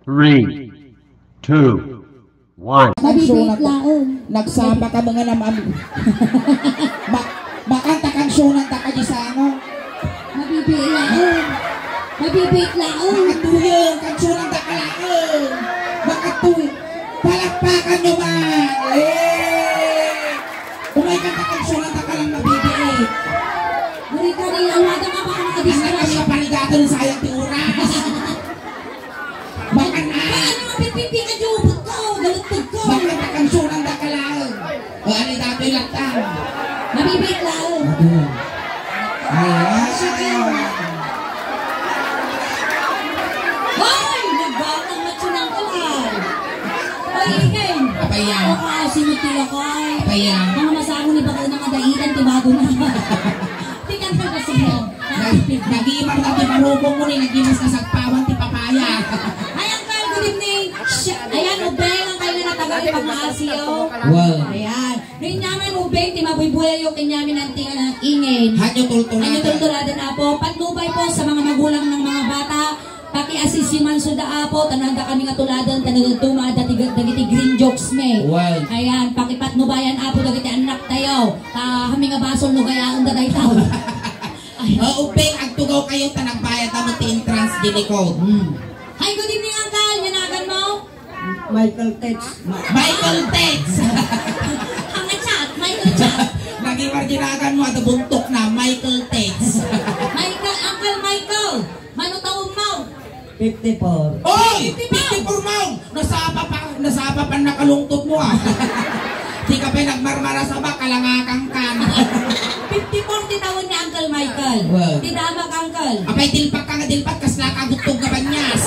3, 2, 1. Mabibit laon. Nagsama ka mga naman. Bakang takang sunan ta kayo sa ano? Mabibit laon. Mabibit laon. Makatuyong kang sunan ta kalaon. Makatuy. Palakpakan nyo man. Umay ka takang sunan ta kalang mabibit. Mereka ni ang wada ka baka Anak nakadistra. kami kapaligato ng sayang ti oras. Baka na. Paano mapipipi ka jubot ko? Galutod ko. Baka takang sunan ta kalaon. O ano dato'y latang. Mabibit laon. Hoy! Nagbatang matsunang kalay. Hoy, Ingen. Apaya. Ako ka, sinutila ko ay. Apaya. Mga masamo ni baka na kadaitan, tibago na. Tingnan ka kasi mo. Nag-iimang na ti marupong mo ni nag-imas na sagpawan ti papaya. Ay, Uncle, good evening. Ayan, ubeng ang kayo na natagal pang-aasiyo. Wow. Ayan. Rin naman ubeng, timabuy-buhay yung kanyamin ang tinga ng ingin. Hanyo tultulada. Ano tultulada na po. Patnubay po sa mga magulang ng mga bata. Paki-assist yung mansuda po. Tananda kami nga tuladan. Tanagagtuma. Dagiti green jokes me. Wow. Ayan. Pakipatnubayan po. Dagiti anak tayo. Kami nga basol no kaya ang daday tao. Ubeng, agtugaw kayo tanagbayad na ti entrance ginikod. Hi, good evening, Uncle. Yanagan mo? Michael Tex. Michael Tex. Ang chat. Michael chat. Naging marginagan mo at buntok na Michael Tex. Michael, Uncle Michael. Manutawag mo. 54. Oy! 54 mo! Nasapa pa nakalungtod mo ah. Di ka pa nagmarmara sa ba, kalangakang kan. 54 titawag ni Uncle Michael. Wow. Tidamag, Uncle. Apay dilpat ka nga dilpat, kas nakagutog ka ba niyas?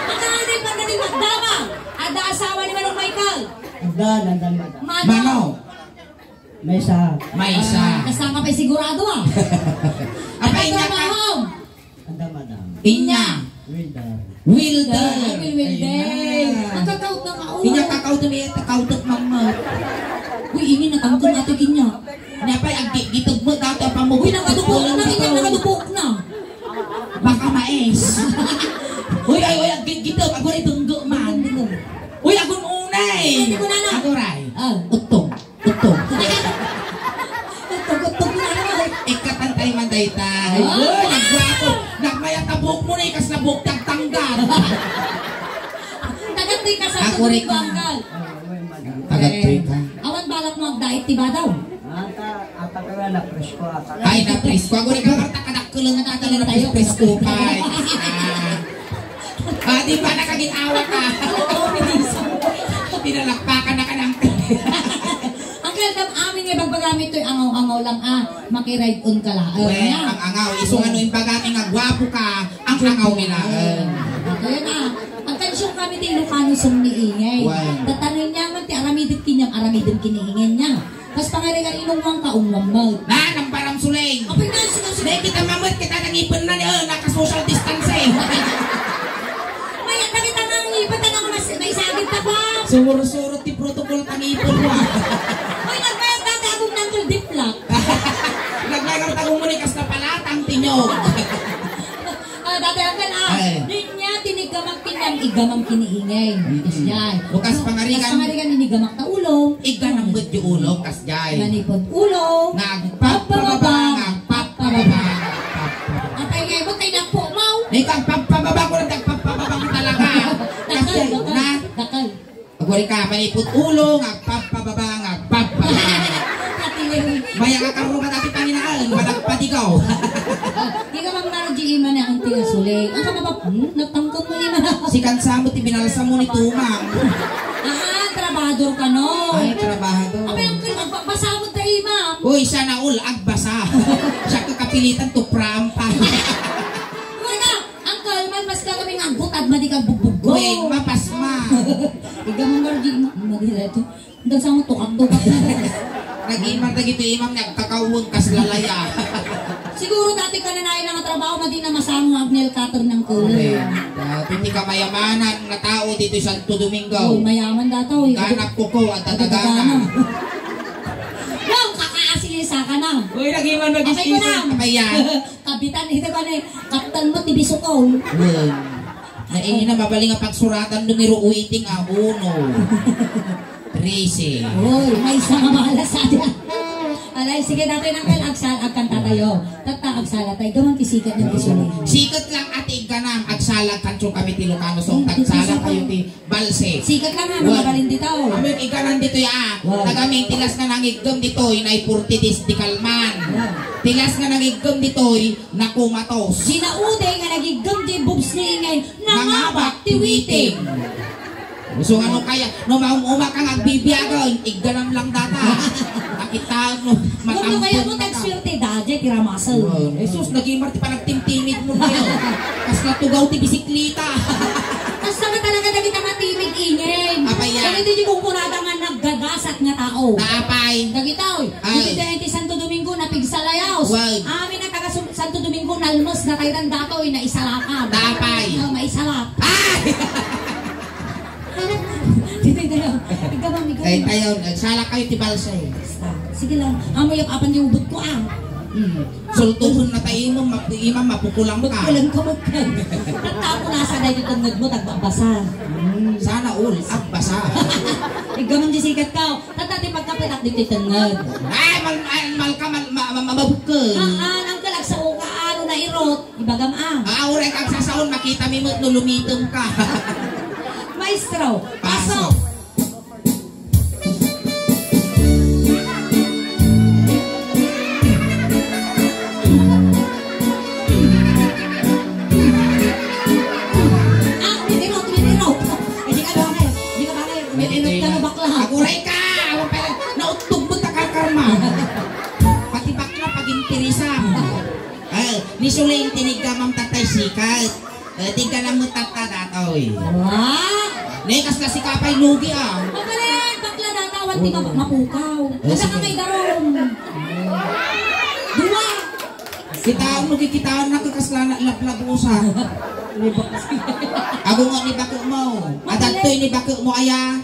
Pagkadilpat, damag. Ada asawa ni Manong Michael. Nandan, madam. Mano? May isa. May isa. Kasama pa sigurado ah. Apay niya ka. Anda, madam. Inya. Wilder. Wilder. Wilder. Ang kakaut na kao. Inya kakaut na may kakautot mamot. Uy, ini natangkol natin inya. Napay ang gitog mo dato pa mo. Uy, nakadupok na. Inya nakadupok na. Baka mais. Uy, ang gitog. Ako rin tunggo man. Uy, ako unay. Hindi ko na na. Ako ray. Utong. Utong. Tugod na naman. Ikatantay man day tayo. Uy, nagwapo. Nagmayat na buhok mo na ikas na buhok tagtanggal. Tagatri ka sa Ako rin tugod ko, ka. Uncle. Tagatry ka. Awan balak mo ang-diet, diba daw? Ata ka nga na presko ata. Ay, na-presko. Ako rin ka kartakadak-kulang na tatalo na presko kay. Di ba nakaginawa ka? Pinalakpakan na ka ng Uncle, dam amin nga bagbagamit ito'y angaw-angaw lang makiride on ka lang. ang angaw. Isong ano yung bagami nga gwapo ka, ang angaw nila. Ayan na. Ang kansyon kami ti Ilocano song niingay. Wow. Tatanay niya man ti aramidit kiniingin niya. Kas pangarigan inungwang kaungwang mo. Na, ng parang suling. Apay na, sige. Hindi kita mamut, kita nangipon na niyo, naka-social distancing. May nakita nga ang ipat na mas may sagit na ba? Sumuro-suro ti protocol tangipon mo. Uy, nagbayag dati akong nangkul diplak. Naglagar tagong mo ni kas na palatang tinyog. Dati Uncle Ay. ninya tinigamang kinyang igamang kiniingay. Tapos yan. Bukas pangarigan. Kas pangarigan inigamak na ulong. Iga ng budyo ulo, kas jay. Manipod ulong. Ngagpapababa, ngagpapababa. Apay ngayon mo tayo po mau. Ngagpapababa ko na tagpapababa ko talaga. Dakal. Agwari ka, manipot ulo, ngagpapababa, ngagpapababa. Maya ka karoon ka dati Panginoon, malagpatigaw. Di ka mang naro-GE man na ang tinasulig. Ang kapapap, nagtangkong mo iman ako. Si Kansamo, binalsa mo ni Tumang. Trabador ka no. Ay, trabahado. Apay ang basabot tayo imam. Uy, siya na agbasa. Siya kakapilitan to prampa. Wala, Uncle, mas kami nga butad, madi ka bubugo. Uy, mapasma. Iga mong naro-GE man. Madira ito. Hanggang sa mo tukak-tukak na. Nag-imang dagito imam, nagkakawag kas lalaya. Siguro dati ka na nain ng trabaho, madi na masamo ang nail cutter ng kulay. Hindi ka mayamanan na tao dito sa Santo Domingo. Uy, mayaman dataw eh. Ganap ko at tatagana. Wow, kakaasisa ka na. Uy, nag-imang Okay ko na. Kapayan. Kapitan, ito ka na eh. Kapitan mo, tibiso ko. Naingin na mabaling nga pagsuratan numero uiting 1. 13. Uy, may isa nga maalasada. Alay, sige natin ang agkanta tayo. Tata, agsala tayo. Gawang kisikat ng kisulay. Sikat lang ati ganam agsalag kanso kami ti Ilocano so tagsala kayo ti balse. Sikat lang ha, mga balindi tao. Aming iganan dito ya. Nagaming tilas nga nangigam dito inay 40 di kalman. Tilas nga nangigam dito nakumatos. Sinaude nga nagigam di bubs ni ingay nangabak tiwiting. So ano kaya, no maumuma kang agbibiyagon, igganam lang data. Nakita no, Kung kaya mo tagswerte, dadya, tiramasal. Jesus, nag-imarti pa nagtimtimid mo kayo. Kas natugaw ti bisiklita. Tapos nga talaga naging matimig ingay. Apaya. Kaya hindi kong kunada nga naggagasat nga tao. Naapay. Nagitaw, hindi Santo Domingo na pigsalayaw. Amin na taga Santo Domingo nalmos na tayo ng datoy na isalakad. Naapay. Maisalak. Ay! Ikaw bang ikaw? Kaya tayo, nagsala kayo ti balsay. Sige lang, amoy ang apan yung ubod ko Sultuhon na tayo mo, imam mapukulang ka. Magkulang ka magkan. Tatapo nasa na yung tungod mo, tagbabasa. Sana all, at basa. Ikaw man disikat ka. Tatati pagkapitak dito tungod. Ay, mal ka, mabukol. Ang kalag sa uka, ano na irot, ibagam ang. Aure kang sasaon, makita mo no lumitong ka. Maestro, pasok! Aguray ka! Nautog mo takakarma. Pati bakla pag-interisa. Nisuling tinigamam tatay sikat. Tiga na mo tatadatoy. Nekas na si kapay lugi Magaling! Bakla datawan, di ka mapukaw. Kasi ka may darong. Dua! Kitaan mo, kikitaan na kakasla laplabusa. Ako nga ni bako mo. Adatoy ni bako mo aya.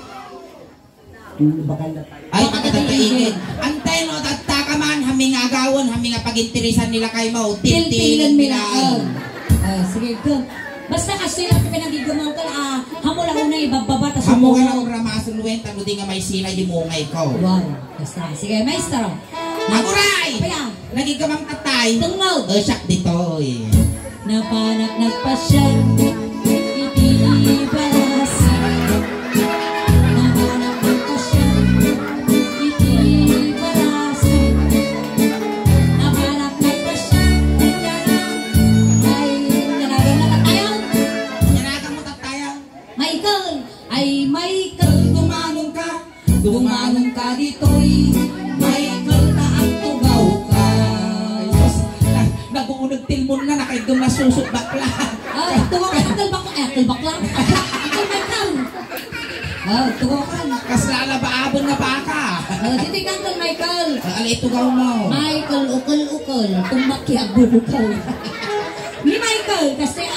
Ay, pagkatataingin. Antay no, tatta ka man, haming agawon, haming pag-interesan nila kay mo. Tiltilan milaan. Sige, go. Basta kasi lang pinagigumang ka, hamo lang una ibababa, tas hamo ka lang ramasun wen, tano di nga may sila di mungay ko. Wow, basta. Sige, maestro. Aguray! Kaya, Nagigamang tatay. tungod. Siyak dito Napanak nagpasya, itibarasa. Napanak nagpasya, itibarasa. Napanak nagpasya, Nanagang mo tatayaw. Michael, ay Michael, dumanong ka dito'y Michael, taang tugaw ka. Nag-uunag tilmon na nakaidong nasusot bakla. Tugaw ka, Michael bakla. Michael. Tugaw ka. Kas lalabaabon na baka. Titikan ka, Michael. Alay tugaw mo. Michael, ukol, tumakyag bubukal. Ni Michael, kasi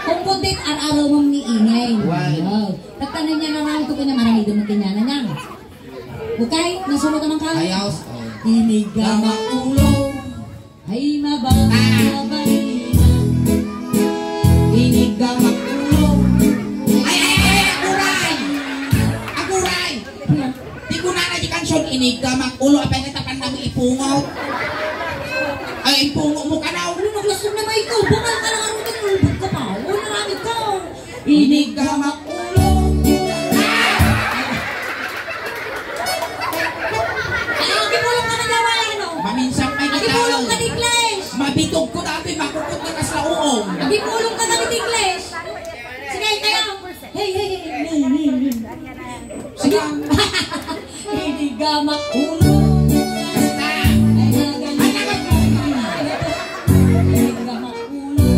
kung kundit ar-araw mong ni ingay. Wow. Tatanan niya na namin ko po niya marami dumating niya na niya. Okay, nasunod naman ka. Ayaw. Inigama ulo ay mababay. Inigama ulo. Ay! Aguray! Di ko na di kansyon inigama ulo. Apay natapan na mo ipungaw. Ay, ipungaw mo ka na. Ano naglasong na Michael? Bungal ka lang ano ka nulbog ka pa. Una namin ka. Inigama ulo. Gipulong ka na gawa ano? Maminsang may Gipulong ka gitawag. ni English. Mabitog ko dati, makukot na kas lauong. Gipulong ka na ni English. Sige, kayo. Hey. Sige. Inigama ulo. Basta. Inigama ulo.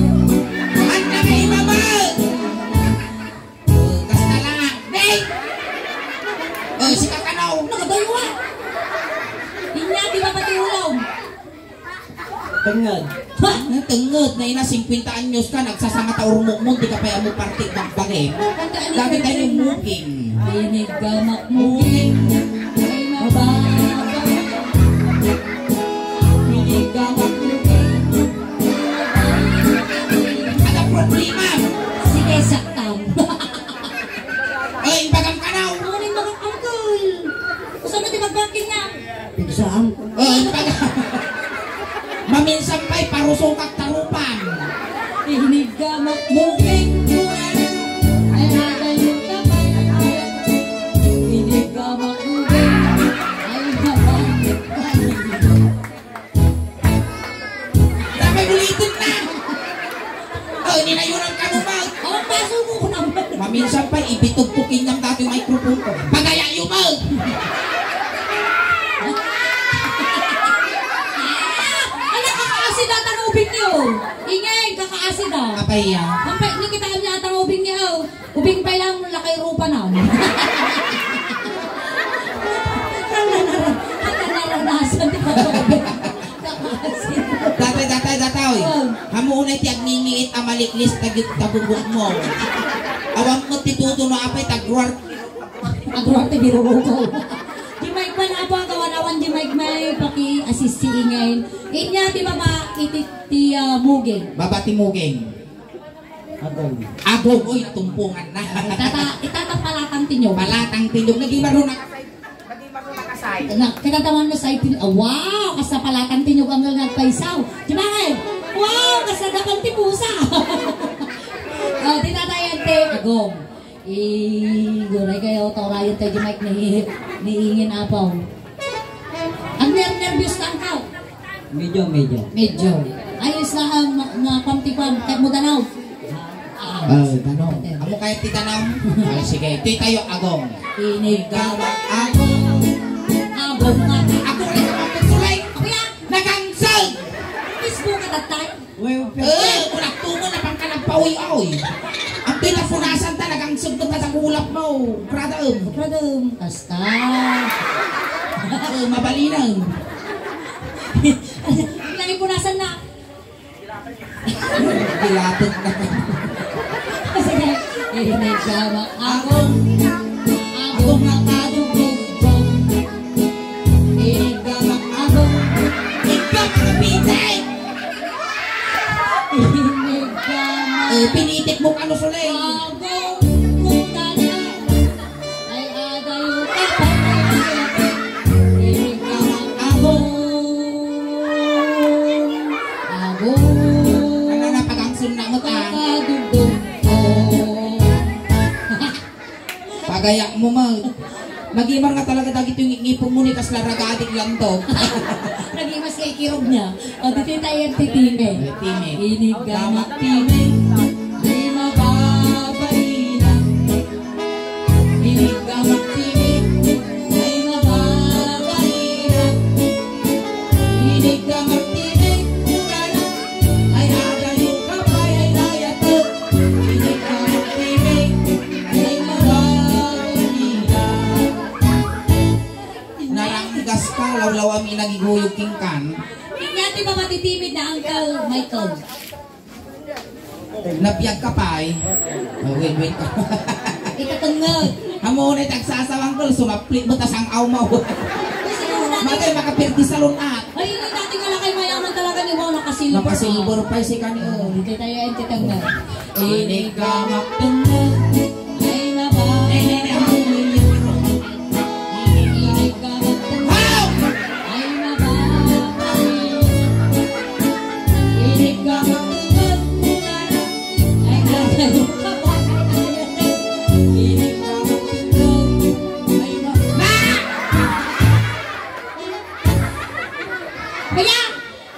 Ang nami ibabag. Basta lang. Nay! Si kakanaw. Nagdaywa. Inya, di ba pati ulong? Tengad. Tengod na ina 50 anyos ka nagsasanga ta urmo mo di ka pa mo party bagbagay. Dami tayo yung muking. Inigama muking. Ay mababay. Inigama muking. Ada problema. Sige, sa tarusong kag tarupan. Inig ka magmuging. Ay nagayon ka ba? Inig ka magmuging. Ay nagayon ka. Dapat ulitin na. Ninayunan ka mo ba? Oh, pasuko ko naman. Maminsan pa, ibitugtukin ng dati yung microphone ko. Pagaya yung mo! Anak, kakaasid na tanubing niyo. Ingay, kakaasid na. Kapay yan. Kampay, hindi kita kami atang ubing niyo. Ubing pa lang, lakay rupa na. Naranasan di ba ito ubing? Kakaasid. Dati, oy. Hamu unay tiyag ningiit amaliklis tagugog mo. Awang mo tituto no apay tagruar. Agruarte biruruko. Di mic man apo ang kawanawan di mic may paki-assist si ingay. Inya di ba maititi muging? Babati muging. Agong. Agog, oy, tumpungan na. Itatapalatan tinyo. Palatang tindog, naging marunong. Kinatawan mo sa itin. Wow! Kasapalatan tinyo ang nagpaisaw. Di ba kayo? Wow! Kasadakan ti pusa. Tinatayan te. Agong. Guray kayo. Taurayan tayo di mic niingin apaw. Ang nervyos ka ang kao. Medyo. Medyo. Ayos na ang napantipan. Kahit mo danaw. Tanong. Amo kahit titanaw? Ay, sige. Ito'y tayo, agong. Inigawa. Agong. Agong nga. Ako rin naman pagsulay. Ako yan. Nagansag! Facebook ka tatay. Ulat tungo na pang kanagpawi-awi. Ang pinapunasan talagang sugod na sa kulap mo. Pradam. Pradam. Kasta. Mabalinang. Lagi punasan na. Dilatod na. Sige. Inigawa. Agong. Agong nga kadugog. Inigawa. Agong. Ikaw mga pinay! Inigawa. Pinitik mo ka no sulay. Agong. Kutana. Ay adayo ka pa. Inigawa. Agong. Agong. Ano na pag-angsun na mo ta? Kadugog. Pagayak mo mag. Magimar nga talaga dagit yung ngipon mo ni kas laragadik lang to. Naging mas kay kirog niya. O, dito tayo titime. Titime. Inigamak time. Ay mababay na. Inigamak time. Ay mababay na. Inigamak time. Kukana. Ay agayo kapay ay nayatot. Inigamak time. Ay mababay na. Naranggas ka, lawlaw ami nagiguyog king kan. Inyati ba matitimid na Uncle Michael? Napiyag ka pa eh. Wait ka. Ikatungod. Hamo na tagsasawang ko, sumaplit mo tas ang aw mo. Kasi yung dati, Magay makapirti sa lunat. ay yung dati nga lang kayo mayaman talaga ni Wow, nakasilver. Nakasilver pa si kanyo. Dito tayo yung titanggal. Inigamak Tungod. Ay mababay. Inigamak tungod. Wow! Ay mababay. Inigamak tungod. Ay gagayo ka pa. Inigamak tungod. Ay mababay. Kaya!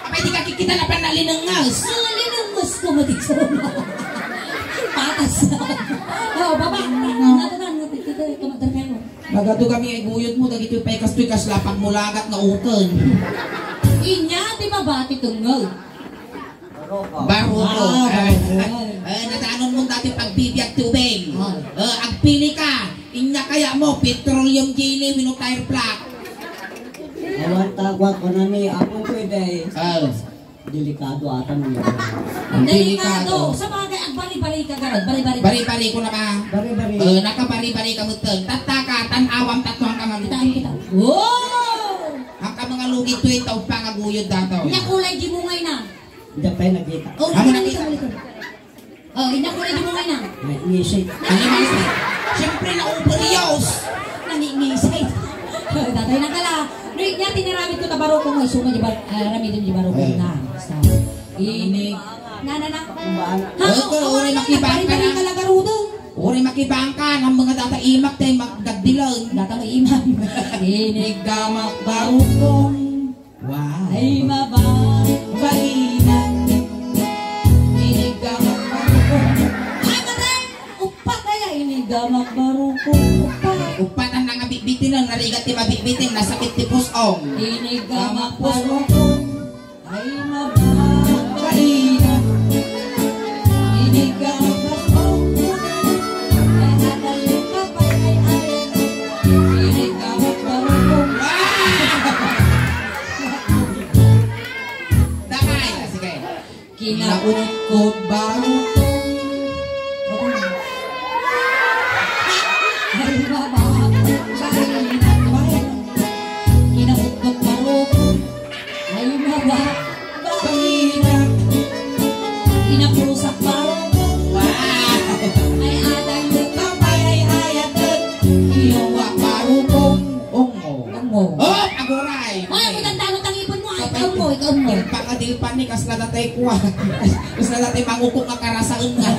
Apay di ka kikita na panalinangas. Alin ang mas kumatikso na. Patas na. Oh, baba. Natunan mo. Dito, kumatar kayo. Nagato kami ay guyot mo, dagito yung pekas to'y kaslapag mo lagat na ukan. Inya, di ba ba titungol? Baruto. Baruto. Nataanon mo dati pagbibiyag tubig. Ah. Agpili ka. Inya kaya mo, petroleum jelly, wino tire plug. Awan tagwa ko na ni ako pwede. Delikado ata mo yun. Delikado. Sa bagay, ang bali-bali ka garod. Bali-bali. Bari-bari ko na ba? Bari-bari. Nakabari-bari ka mo tol. Tataka, tanawang tatuang ka Kitaan malugi. kita. Wow! Ang ka mga lugi to itaw pangaguyod dato. Inya kulay di mo ngayon na. Hindi pa yung nakita. Oh, Amo inya nakita. kulay. Oh, inya kulay di mo ngayon na. May isip. Ano yung isa? Siyempre na uberios. Nangingisay. Datay na kala. No, inya tinaramit ko tabaro ko ngayon. Suma di ba, ramidin di baro ko na. Basta. Inig. Nanana. Uri makibang ka na. Uri makibang ka ng mga dataimak tayo magdagdilang. Data mo iman. Inig gamak barukong. Wow. Ay Bainan. Inig gamak barukong. Ay matay! Upat kaya inigamak barukong. Upat. Upat ang nangabibitin ang narigat ti mabibitin. Nasakit ti pusong. Inigamak barukong. Ay mabainan. Inigamak barukong. Ay nataling kapay ay ayan. Inigamak barukong. Damay. Sige. Kinaunod ko barukong. Ay mabainan. Kinaunod ko barukong. Ay mabainan. Inapurusak barukong. Wow. Ay adang kapay ay ayan. Iyawa barukong. Ongo. Mo. Oh, aguray. Ay, maganda ang ipon mo. Ay, ikaw mo. Pagkadilpan ni kas nadatay kuha. Kas nadatay mangukok nga karasaan nga.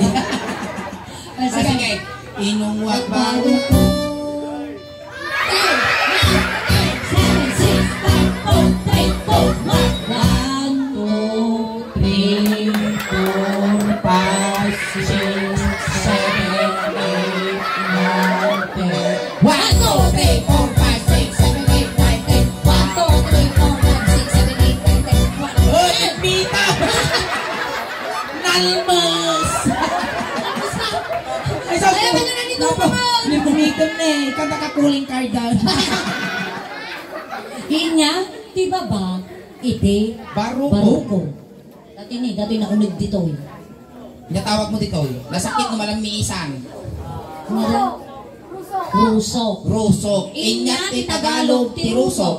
Ay, sige. Sige. Inungwat baru. 'Almas! Ay, Ay, ano na nito pa man? Libumitom na eh. Kanta ka cooling card down. Inya, di ba ba? Iti, Baruko. baruko. Dati na unig dito. Natawag mo dito. Nasakit mo malang miisan. Ano? Rusok. Rusok. Inya ti Tagalog ti Rusok.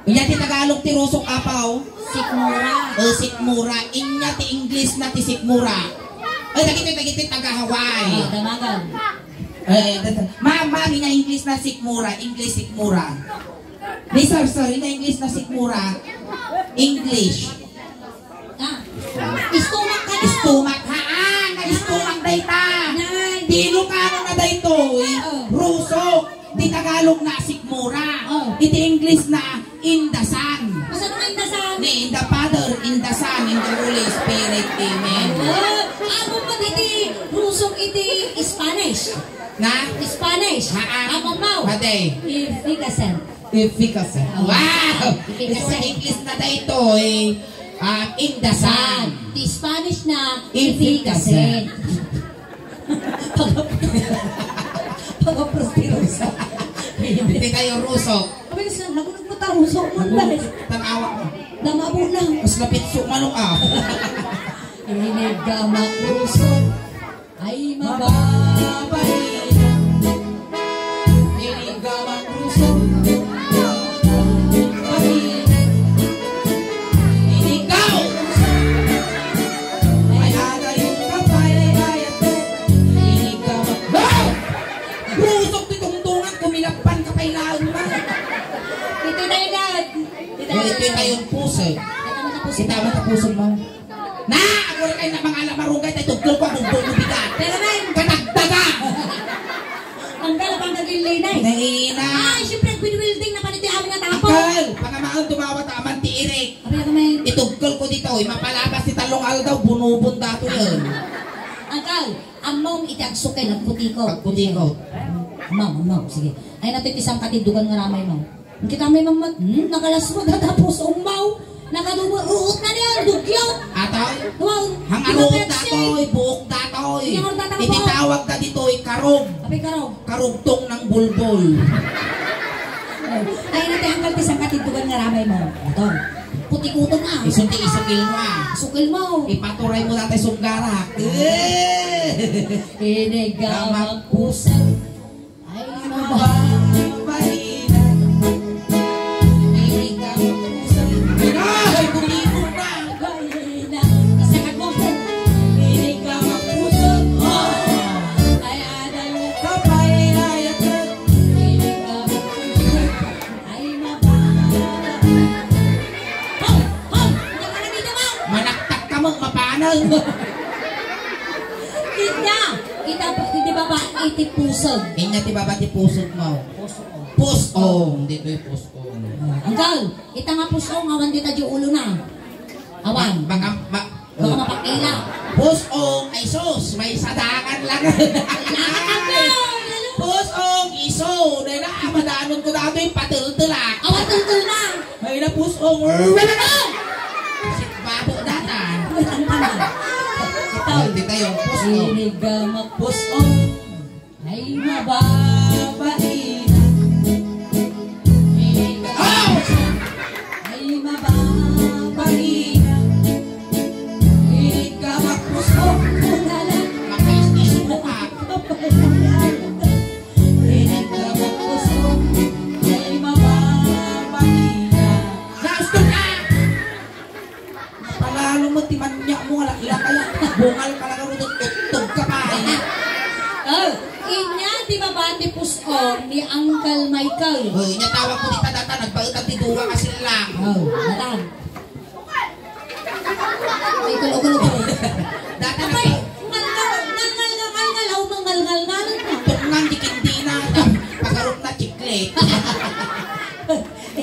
Inya ti Tagalog ti Rusok apaw. Sikmura. Sikmura. Inya ti English na ti Sikmura. Ay, tagiti taga-Hawaii. Damagan. Mami na English na Sikmura. English Sikmura. Di, sorry na English na Sikmura. English. Istumak ka na. Istumak haan. Nag-istumak dayta. Nay. Di Ilocano na dayto. Rusok. Di Tagalog na Sikmura. Iti English na Indasan. Masa naman yung dasan? In the Father, in the Son, in the Holy Spirit. Amen. Ako pa iti rusok iti Spanish. Na? Spanish. Among mau. Hade. Efficacy. Efficacy. Wow! Efficacy. Ito English na dayto in the Son. Di Spanish na Efficacy. Pag-prostirosa. Hindi kayo rusok. Kami kasi nagunog mo tayo, rusok mo dahil. Tanawa mo. Namabo lang. Mas lapit sumanong Inigamak rusok ay mababay. Inigamak rusok. Inigaw! Ay agay yung kapay ay ayat. Inigamak. Wow! Rusok ti tungtungan kumilakpan kapay laon man. Ito na inad. Ito kayong puso. Kita mo tapusin mo. Na! Ako rin kayo na mga alamarugay tayo tugtol ko kung buong bigat. Pero man, Katagdaga! ang galapang naging na eh. Nahina! Ay, siyempre, binwilding na paniti amin na tapo. Akal! Pangamaan tumawat aman ti Irik. Abi na kami. Itugtol ko dito. Mapalabas si talong al daw. Bunubon dato yun. Angkal, among itagsukay ng putikot. Pagputikot. Amaw, sige. Ay natin isang katidugan nga ramay mo. Kita may mamat, nakalas mo datapos umaw. Nakadubo, uot na niyan, dugyaw. Ataw? Wow, Hang aruot datoy, buok datoy. Yang tatang po. Ititawag ka dito'y karog. Abi karaw. Karugtong ng bulbol. Ay natin angkal isang katidugan nga ramay mo. Ito, putikuton na. Isunti isukil mo Sukil mo. Ipaturay mo natin sunggarak. Inigamak pusat. Ay mababa. Ay, bumino na! Kita, di ba ba itipusog? Inya ti baba ti pusod mo. Pusong. Dito yung pusong. Anggal, ita nga pusong, awan dita di ulo na. Awan, Baka baka mapakila. pusong ay sus. May sadakan lang. Pusong iso. Dahil na madaanon ko dito yung patul-tulak. Awan tultul na. May na pusong. Si babo data. Dito yung pusong. Inigamak pusong ay mababain. Inigamak ay mababain. Inigamak pusong kungalan. Makais-is mo ka. Inigamak pusong ay mababain. Gusto ka! Palalo mo, timanya mo, ilang kaya, bungal ka lang ako, tutug ka pa. Oh, inya di ba ba ti pusong ni Uncle Michael? Uy, natawag ko dita data, nagbaut ang tiduwa kasi lang. Oh, natan. Ay, kulo. Data Apay, nagbaut, mangal na. tungan di kindi na, pagkarot na chiklet.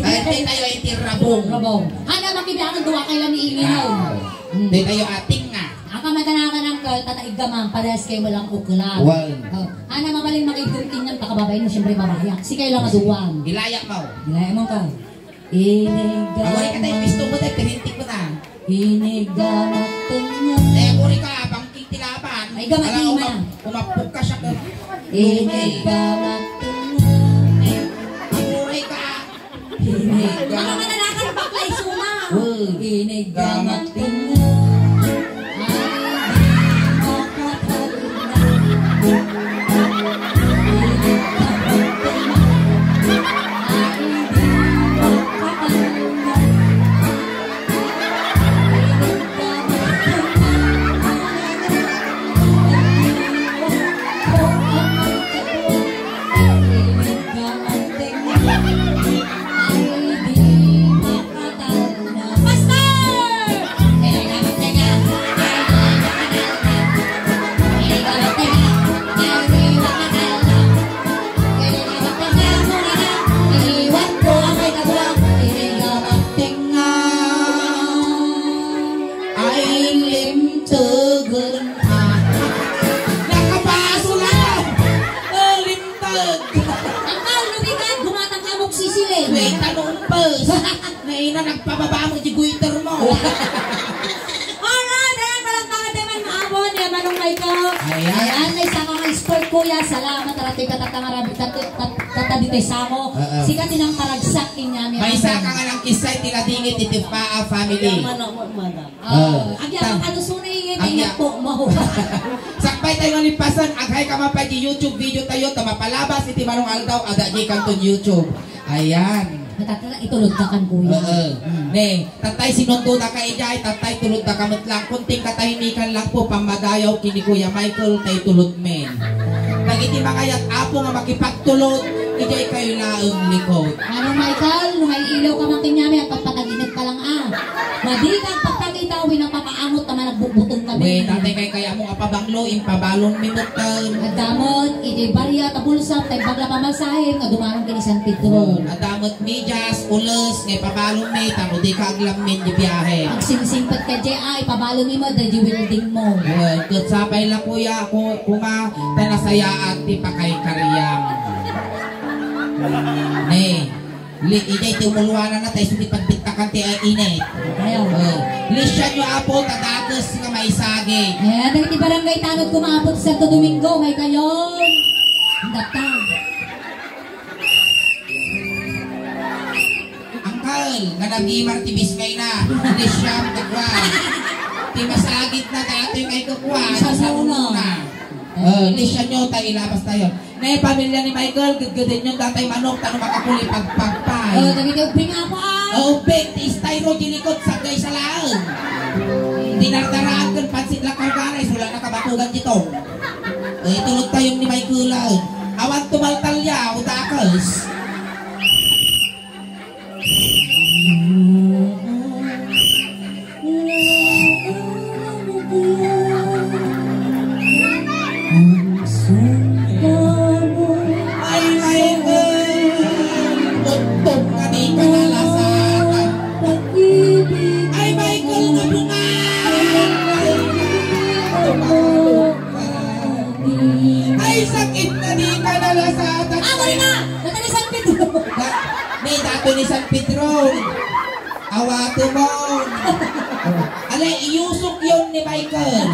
Ay, di tayo ay tirabong. Rabong. Hana makibiangan duwa kailan ni Inginaw. Di tayo ating nga. Ang kamaganakan ng girl, tataig gamang, parehas kayo walang uklan. Well. Oh, hana mamaling makigurtin niyang takababayin mo, siyempre mabayak. Si kayo lang aduwang. Ilaya mo. Gilaya mo ka. Awari ka tayo, pisto mo tayo, pirintik mo na. Inigamak tanya. Eh, kuri ka, bangking tilaban. Ay, gamati Alam, man. Umapok ka siya. Inigamak tanya. Kuri ka. Mga mananakan baklay suma. Inigamak tanya. Nagpababa mo di guiter mo. Alright, ayan palang mga teman maabon ni Manong Michael. Ayan, may isa kang sport kuya. Salamat aratoy katatangarabi kataditay sa mo. Sikat tinang paragsak inyami. May isa ka nga lang kisay tiladingit itipa family. Agya ang kanusunay ngayon po mo. Sakbay tayo malipasan. Aghay ka mapay di YouTube video tayo. Tamapalabas iti Manong Aldaw. Ada di kanton YouTube. Ayan. Matatala itulod ka kan kuya. Ne, tatay sinundo na ka ijay, tatay tulod na kamot lang. Kunting katahimikan lang po pamadayaw kini Kuya Michael tay tulod men. Nagiti makayat apo nga makipagtulod, ijay kayo laong likod. Manong Michael, may ilaw ka man kinyami at pagpataginip ka lang Madi kang pagpagitawin ang papaangot na nagbubutong kami. Wait, tatay kay kaya mo kapabanglo, impabalong minutan. Adamot, iti barya, tabulsap, tay bagla pamalsahin, nga dumarong kini San Pedro. Adamot medyas, ulos, ngay pabalong may, tamo di ka aglamin di biyahe. Pag singsingpat ka dyan, ay, pabalo ni mo, dahil welding mo. Well, kutsapay lang kuya, kuma, tanasayaan, di pa kay kariyang. Ijay tumuluanan na tayo, sumipagpitakan tayo init. Ayaw. Lisyan nyo apo, tatagas nga may sagi. Ayan, nang iti barangay tanod kumapot sa Santo Domingo, may kayon. Datang. Angkal, nga nag-imar tibis kayo na. Lisyam, kagwa. Timasagit na tayo kay kagwa. Sa uno na. Lisyan nyo, tayo ilabas tayo. Na pamilya ni Michael, gagawin nyo datay manok, tanong makakuli pagpagpay. Nagiging ubing ako Big, istayro dinikot sa gay sa laan. Dinardaraan kan pansit lang karganay, sula nakabatugan dito. Tulog tayong ni Michael. Awan tumaltalya, utakas. wato mo. Alay, iusok yun ni Michael.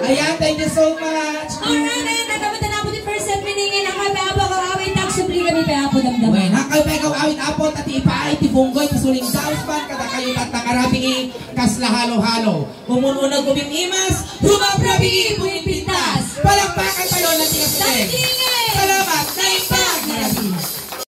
Ayan, thank you so much. Alright, ayan, nagkamutan na po di first set miningin. Ang kape-apo ko awit, ang subli kami pe-apo damdam. Uy, nakay pa ikaw awit apo, tati ipaay, ti bunggoy, ti suling dausman, kada kayo tatakarabi kasla halo-halo. Umununag gubing imas, humaprabi, buwing pintas. Palakpakan pa yun ang tigas.